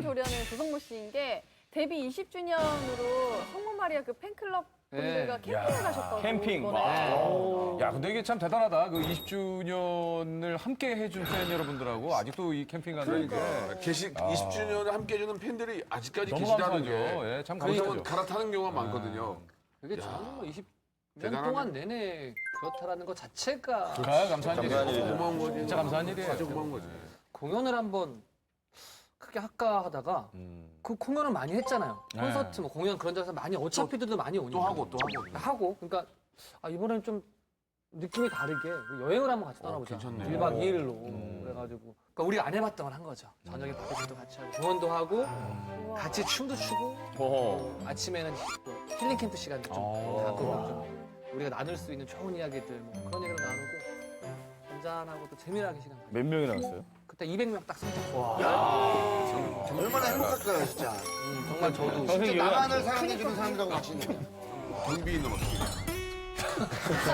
조련의 조성모 씨인 게 데뷔 20주년으로 성모마리아 그 팬클럽 분들과 캠핑을 가셨다고. 캠핑. 이번에. 야, 근데 이게 참 대단하다. 그 20주년을 함께 해준 팬 여러분들하고 아직도 이 캠핑 간다는 게 개식 20주년을 함께 해주는 팬들이 아직까지 너무 계시다는 감사하죠. 게 예, 참 거기서 감사하죠. 갈아타는 경우가 많고요. 그게 저는 뭐 20년 대단하네. 동안 내내 그렇다라는 것 자체가 감사한 일이에요. 고마운 거지. 진짜 감사한 일이에요. 진짜 고마운 거지. 공연을 한번 크게 할까 하다가 그 공연을 많이 했잖아요. 콘서트, 뭐 공연 그런 데서 많이 어차피들도 많이 오니까. 또 하고 또 하고. 하고 그러니까 이번에는 좀 느낌이 다르게 여행을 한번 같이 떠나보자. 괜찮네. 1박 2일로 그래가지고 그러니까 우리가 안 해봤던 걸 한 거죠. 저녁에 바베큐도 같이 하고 공연도 하고 같이 춤도 추고 아침에는 또 힐링 캠프 시간도 좀 갖고 좀 우리가 나눌 수 있는 좋은 이야기들 뭐 그런 얘기를 나누고 한잔하고 또 재미나게 시간 가지고 몇 명이 나왔어요? 그때 200명 딱 선택. 얼마나 행복할까요, 진짜. 정말 저도 진짜 나만을 사랑해주는 사람들하고 같이 있는 거야. 경비인은 어떻게 돼?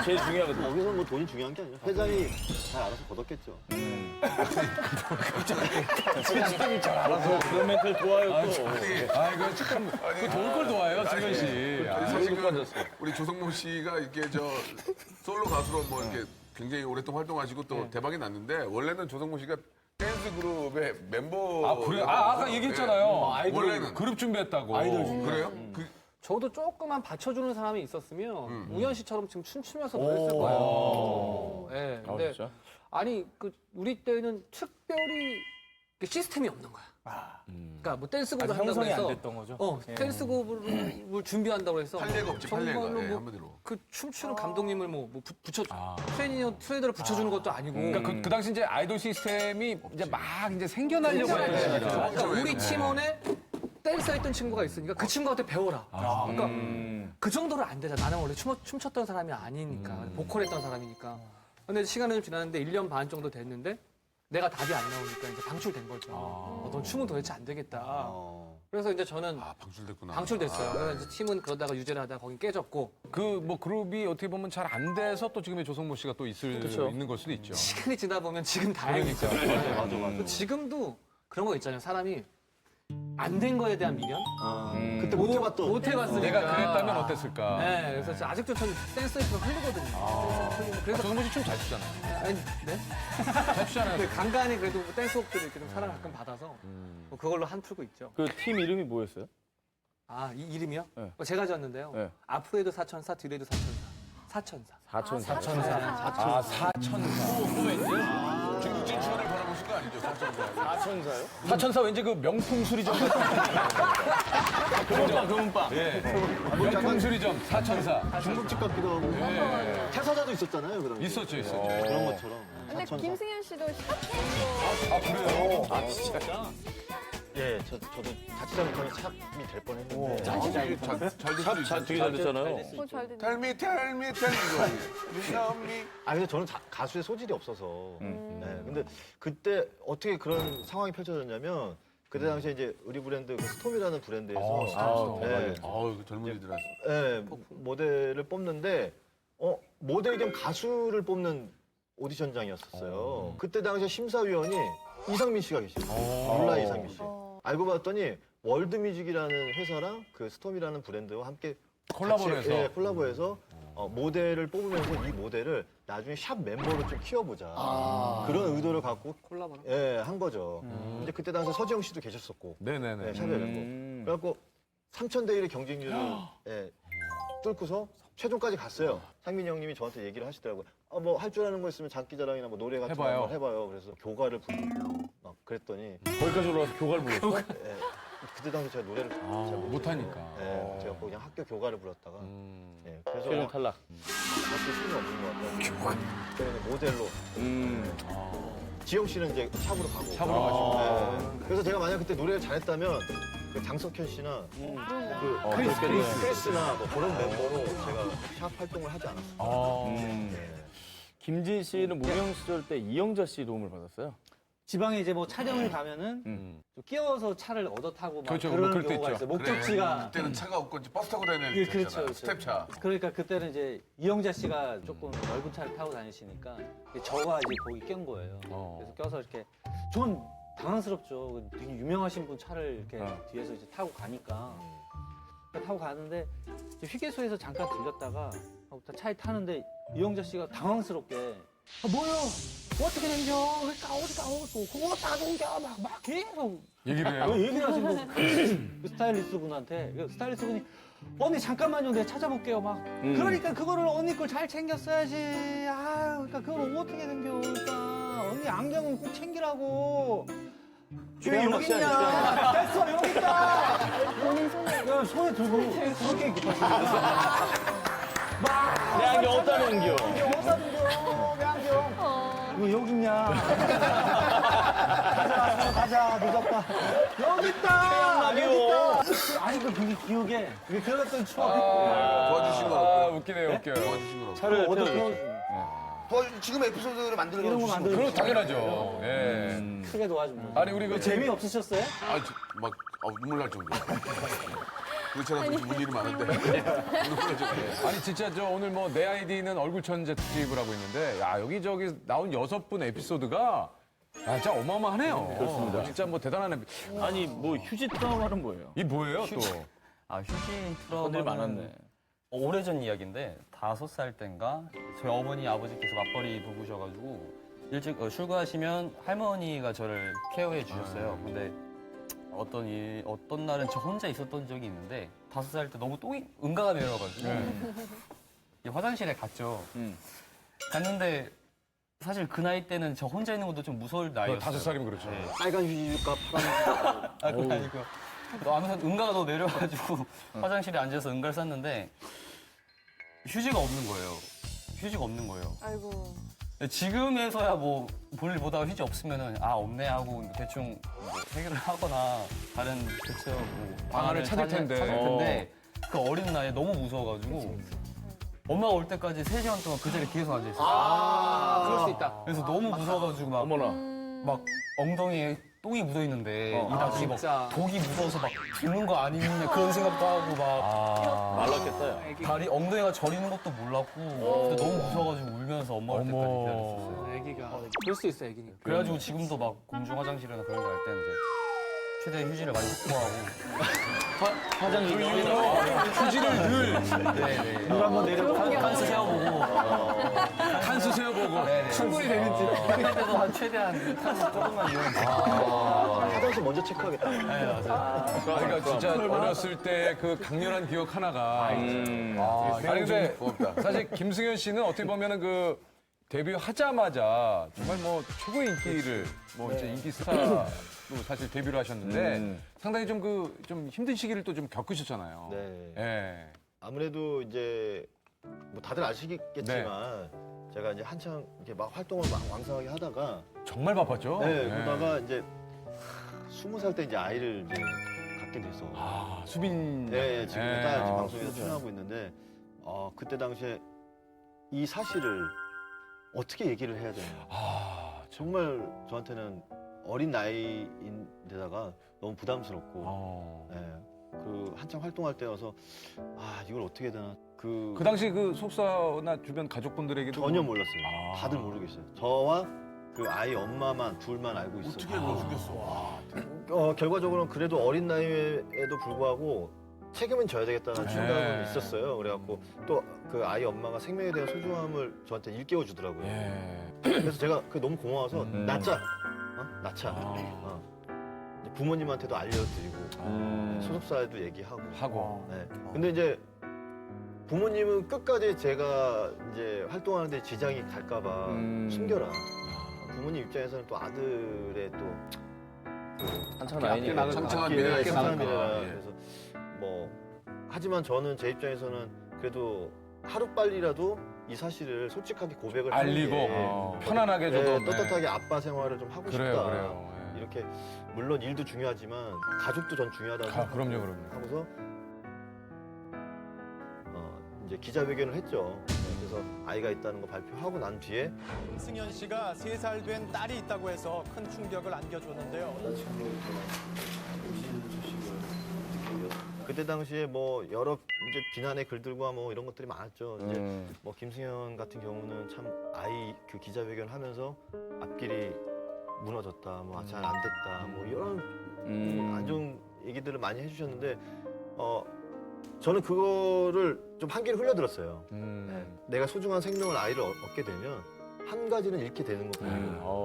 제일 중요하거든요. 여기서 뭐 돈이 중요한 게 아니라 회장이 잘 알아서 걷었겠죠. 그런 멘트를 좋아요, 또. 이거 참, 그 좋은 걸 좋아해요, 승현 씨. 사실 우리 조성모 씨가 이렇게 솔로 가수로 뭐 이렇게 굉장히 오랫동안 활동하시고 또 대박이 났는데 원래는 조성모 씨가 댄스 그룹의 멤버. 그래요? 아까 얘기했잖아요. 원래는 그룹 준비했다고. 그래요? 저도 조금만 받쳐주는 사람이 있었으면 우현 씨처럼 지금 춤추면서 노래했을 거예요. 예, 근데 진짜? 아니 그 우리 때는 특별히 그 시스템이 없는 거야. 그러니까 뭐 댄스곡을 한다고 형성이 해서 안 됐던 거죠? 댄스곡을 준비한다고 해서 판례가 없지, 판례가. 정말로 예, 뭐 한마디로. 그 춤추는 감독님을 붙여 트레이너를 붙여주는 것도 아니고. 그러니까 그 당시 이제 아이돌 시스템이 이제 막 이제 생겨나려고 했던 시기라. 그러니까 우리 팀원에 댄서 했던 친구가 있으니까 그 친구한테 배워라. 그러니까 그 정도는 안 되잖아. 나는 원래 춤췄던 사람이 아니니까. 보컬 했던 사람이니까. 근데 시간은 좀 지났는데 1년 반 정도 됐는데 내가 답이 안 나오니까 이제 방출된 거죠. 넌 춤은 도대체 안 되겠다. 그래서 이제 저는 방출됐구나. 방출됐어요. 그래서 이제 팀은 그러다가 유죄를 하다가 거긴 깨졌고 그 뭐 그룹이 어떻게 보면 잘 안 돼서 또 지금의 조성모 씨가 또 있는 걸 수도 있죠. 시간이 지나 보면 지금 다행이죠. 맞아. 지금도 그런 거 있잖아요. 사람이 안 된 거에 대한 미련? 그때 못 해봤던. 못 해봤으니까. 내가 그랬다면 어땠을까? 네, 그래서 진짜 아직도 저는 댄스 있으면 흐르거든요. 그래서 조성모 씨 춤 잘 추잖아요. 아니, 네? 잘 추잖아요. 근데 간간히 그래도 뭐 댄스곡들을 이렇게 좀 사랑을 가끔 받아서 뭐 그걸로 한 풀고 있죠. 그 팀 이름이 뭐였어요? 이 이름이요? 네. 제가 지었는데요. 네. 앞으로 해도 사천사, 뒤로 해도 사천사. 사천사. 사천사. 사천사. 지금 진출을 바라보신 거 아니죠? 사천사요? 사천사 왠지 그 명품수리점 금은빵. 예. 명품수리점 사천사. 중국집 같기도 하고. 태사자도 있었잖아요, 그럼. 있었죠. 그런 것처럼. 근데 사천사. 김승현 씨도 샵 예, 저도 자칫하면 샵이 될 뻔했는데. 잘 되게 잘 됐잖아요. 잘 됐네. 텔미 이거. 근데 저는 가수의 소질이 없어서. 네, 근데 그때 어떻게 그런 상황이 펼쳐졌냐면, 그때 당시에 이제 우리 브랜드, 그 스톰이라는 브랜드에서. 네, 그 젊은이들한테. 네, 모델을 뽑는데, 모델 겸 가수를 뽑는 오디션장이었었어요. 그때 당시에 심사위원이 이상민 씨가 계셨어요. 몰라 이상민 씨. 알고 봤더니 월드뮤직이라는 회사랑 그 스톰이라는 브랜드와 함께 콜라보를 같이, 해서? 예, 콜라보해서 모델을 뽑으면서 이 모델을 나중에 샵 멤버로 좀 키워보자. 그런 의도를 갖고 콜라보나? 예, 한 거죠. 근데 그때 당시 서지영 씨도 계셨었고. 네네네. 네, 샵에 멤버. 그래갖고 3,000대 1의 경쟁률을 예, 뚫고서 최종까지 갔어요. 상민이 형님이 저한테 얘기를 하시더라고요. 뭐 할 줄 아는 거 있으면 장기자랑이나 뭐 노래 같은 거 해봐요. 한번 해봐요. 그래서 교가를 부르고 막 그랬더니 거기까지 올라와서 교가를 불렀어? 예, 그때 당시 제가 노래를 잘 못하니까. 예, 제가 그냥 학교 교가를 불렀다가 예, 그래서 최종 탈락. 어떻게 힘이 없는 것 같다고. 그래서 모델로. 지영 씨는 이제 샵으로 가고. 샵으로 가시고. 그래서 제가 만약 그때 노래를 잘했다면 그 장석현 씨나 그 크리스나 뭐 그런 멤버로 제가 샵 활동을 하지 않았어요. 김진 씨는 무명 시절 때 이영자 씨 도움을 받았어요. 지방에 이제 뭐 촬영을 가면은 좀 끼워서 차를 얻어 타고 막 그렇죠. 그런 그럴 때 경우가 있죠. 있어요. 목적지가 그때는 차가 없고 이제 버스 타고 다니는 그렇죠, 차잖아. 그렇죠. 스텝차. 그러니까 그때는 이제 이영자 씨가 조금 넓은 차를 타고 다니시니까 저가 이제 거기 낀 거예요. 그래서 껴서 이렇게 전 당황스럽죠. 되게 유명하신 분 차를 이렇게 뒤에서 이제 타고 가니까. 타고 가는데 이제 휴게소에서 잠깐 들렸다가 차에 타는데 이영자 씨가 당황스럽게 뭐요? 어떻게 된겨? 그거 다 동겨? 막 계속 얘기를 해요. 얘기를 하신 거. 그 스타일리스트 분한테 그 스타일리스트 분이 언니 잠깐만요, 내가 찾아볼게요. 막 그러니까 그거를 언니 걸 잘 챙겼어야지. 아, 그러니까 그걸 어떻게 챙겨? 그러니까 언니 안경은 꼭 챙기라고. 왜 여기 있냐? 됐어, 여기 있다. 본인 손에 야, 손에 들고 그렇게 급하시니까. 내 안경 어디다 놓은겨? 어디다 둔겨? 내 안경. 왜 여기 있냐? 가자, 늦었다. 여기 있다. 여기 있다. 아니 그 되게 기억에 그랬던 추억. 도와주신 건 아, 없고. 웃기네요, 웃겨요. 도와주신 건 없고. 차를 어디 태워주세요. 지금 에피소드를 만들어 이런 거 주시는 만들어 그럼 당연하죠. 예. 크게 도와준 거. 아니, 우리 그 재미 없으셨어요? 눈물 날 정도. 그렇잖아, 문 일이 많은데. 눈물 날 정도. 아니 진짜 저 오늘 뭐 내 아이디는 얼굴 천재 특집을 하고 있는데 야 여기저기 나온 6분 에피소드가 진짜 어마어마하네요. 그렇습니다. 진짜 뭐 대단한 아니 뭐 휴지 트라우마는 뭐예요? 이 뭐예요 또? 아, 휴지 건들 트라우마는 많았네. 오래전 이야기인데 5살 땐가 저희 어머니 아버지께서 맞벌이 부부셔가지고 일찍 출근하시면 할머니가 저를 케어해 주셨어요. 근데 어떤 날은 저 혼자 있었던 적이 있는데 5살 때 너무 똥이 응가가 내려가지고 이 화장실에 갔죠. 갔는데 사실 그 나이 때는 저 혼자 있는 것도 좀 무서울 나이였어요. 5살이면 그렇죠. 네. 빨간 휴지일까 파란 아, 그건 아니고. 아무튼 응가가 너무 내려가지고 화장실에 앉아서 응가를 쌌는데 휴지가 없는 거예요. 휴지가 없는 거예요. 아이고. 지금에서야 뭐 볼일 보다가 휴지 없으면은 없네 하고 대충 뭐 해결을 하거나 다른 대체 뭐 방안을 찾을 텐데. 그 어린 나이에 너무 무서워가지고 엄마가 올 때까지 3시간 동안 그 자리에 계속 앉아 있어요. 그럴 수 있다. 그래서 너무 무서워가지고 막 어머나. 막 엉덩이에 똥이 묻어 있는데 이 닭이 막 진짜. 독이 묻어서 막 죽는 거 아니냐 그런 생각도 하고 막 말랐겠다, 야. 다리 엉덩이가 저리는 것도 몰랐고 근데 너무 무서워가지고 울면서 엄마 올 때까지 어머. 기다렸었어요. 애기가. 그럴 수 있어, 애기니까. 그래가지고 지금도 막 공중 화장실이나 그런 데 갈 때는 이제 최대 휴지를 많이 확보하고 화장실 휴지를 늘 네네 물 한번 내려. 칸스 세워보고 칸수 세워보고 충분히 되는지 할 때도 한 최대한 칸스 조금만 이용해서 화장실 먼저 체크하겠다. 네 맞아요. 그러니까 진짜 어렸을 때 그 강렬한 기억 하나가 아니 근데 고맙다. 사실 김승현 씨는 어떻게 보면은 그 데뷔하자마자 정말 뭐 최고의 인기를 뭐 이제 인기 스타로 사실 데뷔를 하셨는데 상당히 좀 힘든 시기를 또 좀 겪으셨잖아요. 네. 예. 아무래도 이제 뭐 다들 아시겠지만 제가 이제 한창 이렇게 막 활동을 막 왕성하게 하다가 정말 바빴죠? 네, 그러다가 이제 20살 때 이제 아이를 이제 갖게 돼서 수빈. 네, 지금 예. 딸 지금 방송에서 출연하고 있는데 그때 당시에 이 사실을 어떻게 얘기를 해야 되나 정말 저한테는 어린 나이인데다가 너무 부담스럽고 네, 그 한창 활동할 때여서 이걸 어떻게 해야 되나 그 당시 그 속사나 주변 가족분들에게도 전혀 몰랐어요. 아. 다들 모르겠어요. 저와 그 아이 엄마만 둘만 알고 있었고 어떻게 너 숨겼어? 결과적으로는 그래도 어린 나이에도 불구하고 책임은 져야 되겠다는 생각은 있었어요. 그래갖고 또 그 아이 엄마가 생명에 대한 소중함을 저한테 일깨워 주더라고요. 예. 그래서 제가 그게 너무 고마워서 낳자, 낳자. 이제 부모님한테도 알려드리고 소속사에도 얘기하고. 하고. 네. 근데 이제 부모님은 끝까지 제가 이제 활동하는데 지장이 갈까봐 숨겨라. 부모님 입장에서는 또 아들의 또 한창 나이니까. 창창한 예, 미래가 창창한 있으니까. 미래라. 예. 그래서 뭐 하지만 저는 제 입장에서는 그래도 하루 빨리라도 이 사실을 솔직하게 고백을 하는 알리고 게 편안하게 네, 좀 떳떳하게 아빠 생활을 좀 하고 그래요, 싶다. 그래요. 예. 이렇게 물론 일도 중요하지만 가족도 전 중요하다고 그럼요, 그럼요. 하고서 이제 기자회견을 했죠. 네, 그래서 아이가 있다는 거 발표하고 난 뒤에 승현 씨가 3살 된 딸이 있다고 해서 큰 충격을 안겨줬는데요. 그때 당시에 뭐 여러 이제 비난의 글들과 뭐 이런 것들이 많았죠. 이제 뭐 김승현 같은 경우는 참 아이 그 기자회견 하면서 앞길이 무너졌다, 뭐 잘 안 됐다, 뭐 이런 안 좋은 얘기들을 많이 해주셨는데 저는 그거를 좀 한기를 흘려들었어요. 내가 소중한 생명을 아이를 얻게 되면 한 가지는 잃게 되는 거고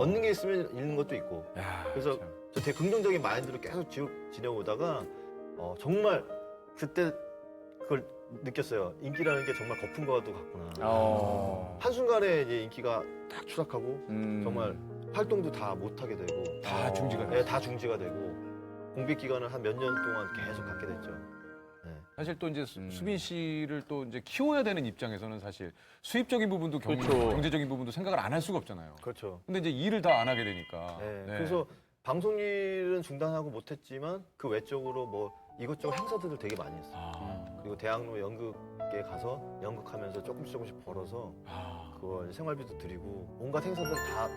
얻는 게 있으면 잃는 것도 있고. 그래서 저 되게 긍정적인 마인드로 계속 지내오다가 정말 그때 그걸 느꼈어요. 인기라는 게 정말 거품 과도 같구나. 한순간에 이제 인기가 딱 추락하고 정말 활동도 다 못하게 되고 다 중지가 네, 됐어요. 다 중지가 되고 공백 기간을 한 몇 년 동안 계속 갖게 됐죠. 사실 또 이제 수빈 씨를 또 이제 키워야 되는 입장에서는 사실 수입적인 부분도 그렇죠. 경제적인 부분도 생각을 안 할 수가 없잖아요. 그렇죠. 근데 이제 일을 다 안 하게 되니까. 네, 네. 그래서 방송 일은 중단하고 못했지만 그 외적으로 뭐 이것저것 행사들을 되게 많이 했어요. 그리고 대학로 연극에 가서 연극하면서 조금씩 벌어서 그걸 생활비도 드리고 온갖 행사들 다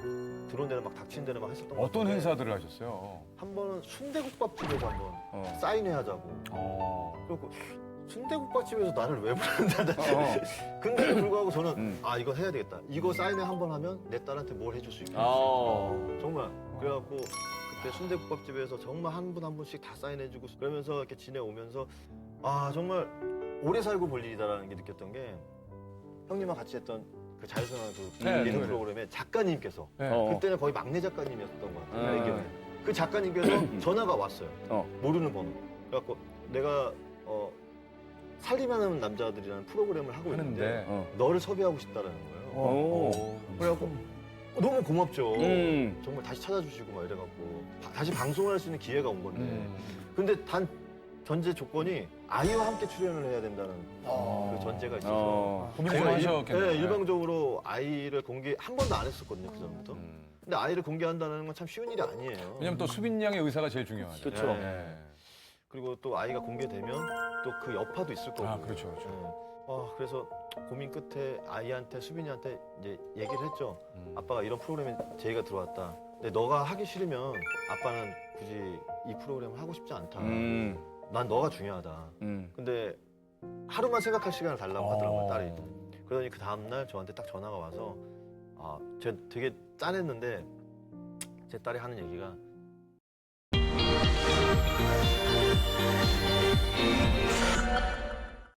들어온 데는 막 닥친 데는 막 했었던 것 어떤 같은데 행사들을 하셨어요? 한 번은 순대국밥집에서 한번 사인회하자고. 그리고 순대국밥집에서 나를 왜 부른다. 근데도 불구하고 저는 이거 해야 되겠다. 이거 사인회 한 번 하면 내 딸한테 뭘 해줄 수 있겠다. 정말 그래갖고 그때 순대국밥집에서 정말 한 분 한 분씩 다 사인해주고 그러면서 이렇게 지내오면서 정말 오래 살고 볼 일이다라는 게 느꼈던 게 형님과 같이 했던 그 자유선언 그 네, 예능 네. 프로그램에 작가님께서 네. 그때는 거의 막내 작가님이었던 것 같아요. 예전에. 그 작가님께서 전화가 왔어요. 모르는 번호. 그래갖고 내가 살림하는 남자들이라는 프로그램을 하고 있는데 하는데 너를 섭외하고 싶다라는 거예요. 그래갖고 너무 고맙죠. 정말 다시 찾아주시고 막 이래갖고 다시 방송을 할 수 있는 기회가 온 건데 근데 단 전제 조건이 아이와 함께 출연을 해야 된다는 그 전제가 있어서 고민을 좀 하셨겠네요. 네, 일방적으로 아이를 공개 한 번도 안 했었거든요 그 전부터. 근데 아이를 공개한다는 건 참 쉬운 일이 아니에요. 왜냐면 또 수빈 양의 의사가 제일 중요하죠. 그렇죠. 네. 그리고 또 아이가 공개되면 또 그 여파도 있을 거고. 그렇죠, 그렇죠. 네. 그래서 고민 끝에 아이한테 수빈이한테 이제 얘기를 했죠. 아빠가 이런 프로그램에 제의가 들어왔다. 근데 너가 하기 싫으면 아빠는 굳이 이 프로그램을 하고 싶지 않다. 난 너가 중요하다. 근데 하루만 생각할 시간을 달라고 하더라고요, 딸이. 그러더니 그 다음날 저한테 딱 전화가 와서 제가 되게 짠했는데 제 딸이 하는 얘기가